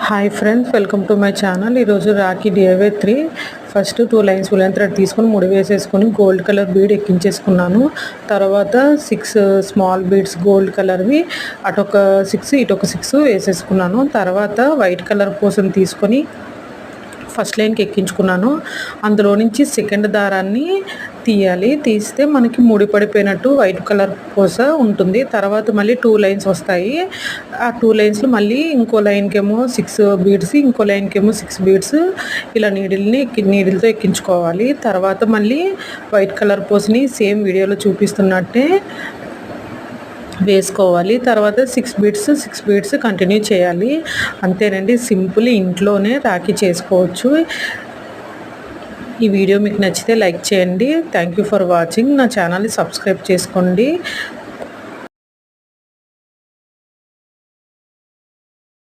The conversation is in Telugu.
Hi friends, welcome to my channel. ఈరోజు rakhi DIY 3 first 2 lines woollen thread తీసుకొని ముడి వేసేసుకొని గోల్డ్ కలర్ బీడ్ ఎక్కించేసుకున్నాను. తర్వాత 6 స్మాల్ బీడ్స్ గోల్డ్ కలర్వి అటొక 6 ఇటొక 6 వేసేసుకున్నాను. తర్వాత వైట్ కలర్ పూసని తీసుకొని ఫస్ట్ లైన్కి ఎక్కించుకున్నాను. అందులో నుంచి సెకండ్ దారాన్ని తీయాలి. తీస్తే మనకి ముడి పడిపోయినట్టు వైట్ కలర్ పూస ఉంటుంది. తర్వాత మళ్ళీ 2 లైన్స్ వస్తాయి. ఆ 2 లైన్స్లో మళ్ళీ ఇంకో లైన్కేమో 6 బీడ్స్, ఇంకో లైన్కేమో 6 బీడ్స్ ఇలా నీడిల్తో ఎక్కించుకోవాలి. తర్వాత మళ్ళీ వైట్ కలర్ పూసని సేమ్ వీడియోలో చూపిస్తున్నట్టే వేసుకోవాలి. తర్వాత 6 బీడ్స్ కంటిన్యూ చేయాలి. అంతేనండి, సింపుల్, ఇంట్లోనే రాఖీ చేసుకోవచ్చు. ఈ వీడియో మీకు నచ్చితే లైక్ చేయండి. Thank you for watching. నా ఛానల్ని సబ్స్క్రైబ్ చేసుకోండి.